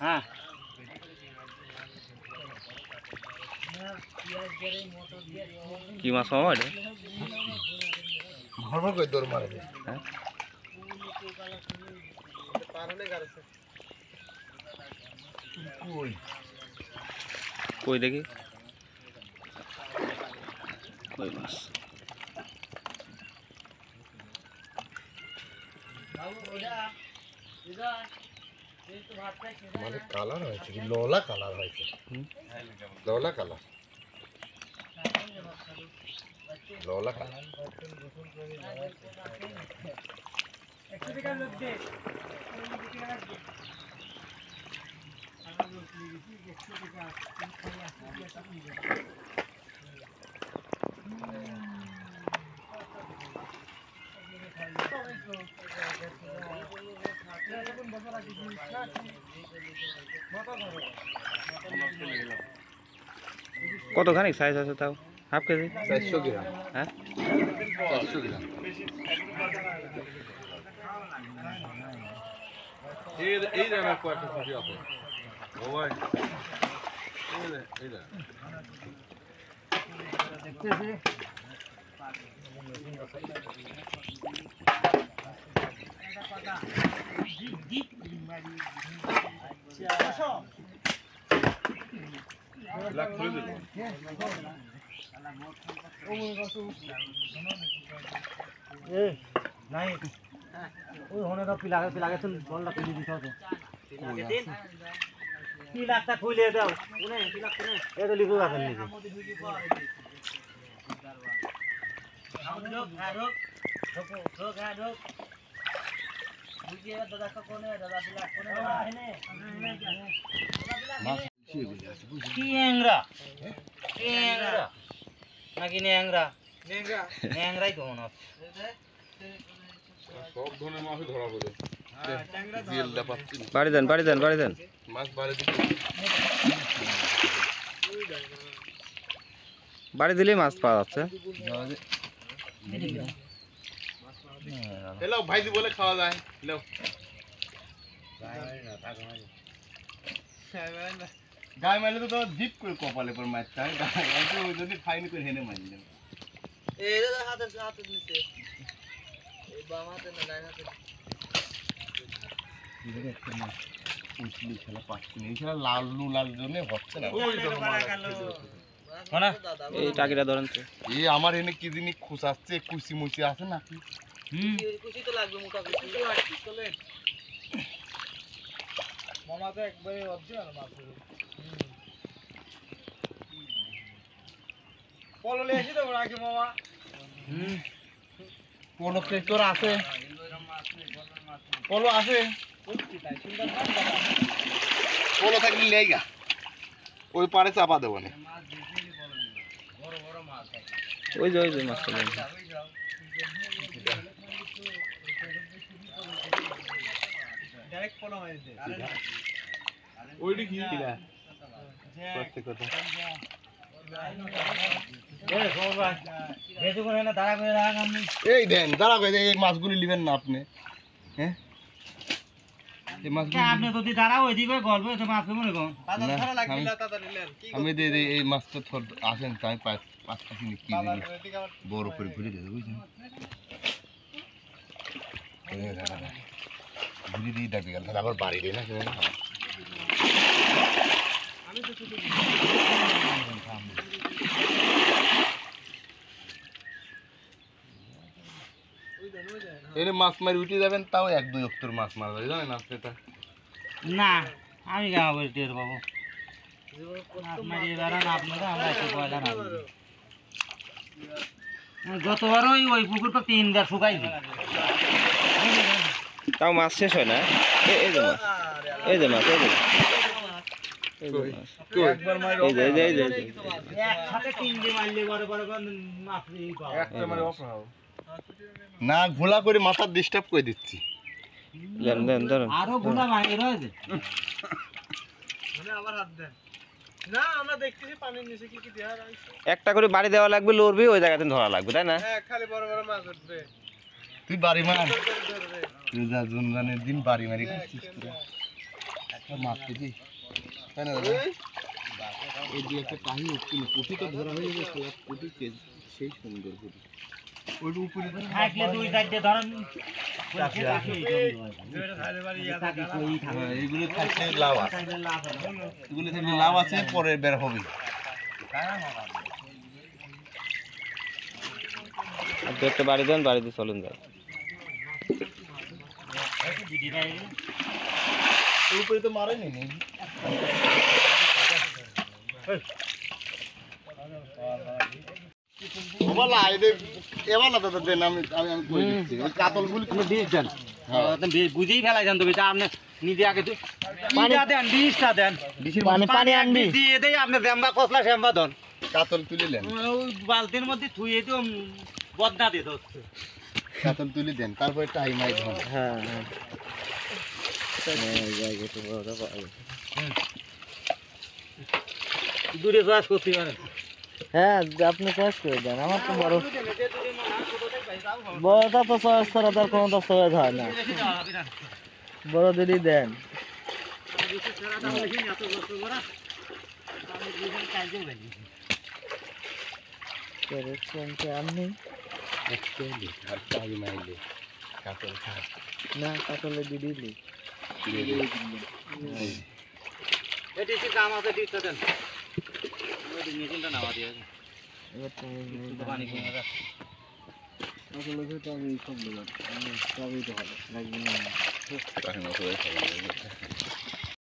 হ্যাঁ কি মাছ মামা এটা ভরভর করে দৌড় মারে। হ্যাঁ কই দেখি কই মাছ মানে কালার হয়েছে, লোলা কালার হয়েছে, লোলা কালার, লোলা কালার। কতখানি সাইজ আছে তাও হাফ কেজি 400 গ্রাম। হ্যাঁ 400 গ্রাম। এই জায়গা কয়েকটা খুশি আছে ও ভাই, এই না দেখতেছি নাই ওই হনে তো পিলাগে তো বলটা তুলে দিতে হবে পিলাকটা খুলে দাও কোনে পিলাক কোনে এ তো লিখো আছেন নাকি নাকি ন্যাংরা ন্যাংরাই তো মনে হচ্ছে সব ধরনের মাছই ধরা পড়ে। বাড়ি দেন মাছ বাড়ি বাড়ি দিলেই মাছ পাওয়া যাচ্ছে এলো ভাইজি বলে খাওয়া যায়। এলো গায়ে মারলে তো জিপ করে কপালে পর মাছটা ওই যদি ফাইন করে হেনে মারি দেন। এই দাদা হাতে নিচে এই বাম হাতে না ডান হাতে এই টাকিটা ধরেন তো আমার এনে কি জিনিস খুঁচাচ্ছে কুচি মুচি আছে নাকি? কুচি তো লাগবে মোটা কুচি চলে মামা তো একবারে অবজার মাছ পলো লে এসে দেবো নাকি মামা? পলো তোর আছে? পলো আছে? পলো থাকলে লেগা ওই পারে চাপা দেবো না। ওই যে মাছটা ডাইরেক্ট পলো হয়েছে ওইটা কি প্রত্যেক কথা এই দেন দাঁড়া করে এই মাছগুলি নেবেন না আপনি? হ্যাঁ আপনি যদি দাঁড়াও এদিকে গল্প মাছ মনে করুন আমি এই মাছটা আসেন তো আমি পাঁচটা কিনে কি বড় করে ঘুরে দেবো বুঝলেন, ঘুরে দিয়ে ডাকে গেল আবার বাড়ি দিই না এনে মাছ মারি উঠে যাবেন তাও 1-2 অক্টর মাছ মারা যায় জানেন আপনি? এটা না আমি গাঁও টের পাবো যতবার ওই পুকুরটা 3বার শুকাইছি তাও মাছ শেষ হয় না। এই যে মাছ না ঘোলা করে মাথার ডিস্টার্ব করে দিচ্ছি। আরো ঘোলা মাছ রয়েছে আবার হাত দেন না আমরা দেখতেছি পানির নিচে কি কি দেয়া রয়েছে। একটা করে বাড়ি দেওয়া লাগবে, লড়বি ওই জায়গাতে ধরা লাগবে, তাই না? হ্যাঁ খালি বড় বড় মাছ উঠবে। তুই বাড়ি মার তুই যা জুনজানের দিন বাড়ি মারি করছিস মাছ কেজি তাই না দাদা? এই দু একটা কাহি পুঁটি তো ধরা হয়ে গেছে, পুঁটি সেই সুন্দর পুঁটি ওইটা উপরে থাকলে দুই চারটে ধরেন এইগুলো থাকলে লাভ আছে, এগুলো থাকলে লাভ আছে, পরে বের হবে। আপনি একটা বাড়ি দেন, বাড়িতে চলুন যায়। উপরে তো মারেনি নি বুঝেই ফেলাই যান তুমি আপনি নিজে আগে দেন 20টা দেন পানি আনবি দিয়ে দেয় আপনি শ্যাম্বা কসলা শ্যাম্বা ধন কাতল তুলে নেন, ওই বালতির মধ্যে থুয়ে তো বদনা দিয়ে হচ্ছে কাতল তুলে দেন, তারপরে টাইম আই ধন। হ্যাঁ হ্যাঁ জায়গাটা বড় দূরে চাষ করতে পারেন। হ্যাঁ আপনি চাষ করে দেন, আমার তো বড় বড়টা তো চয়েস ছাড়া তার কোনো তো চয়েস হয় না, বড় যদি দেন। আপনি না কাতলে দিদি দাম আছে দিতে দেন মেশিনটা নামা দিয়ে পানি কমে যাচ্ছে সবই তো হবে লাগবে না।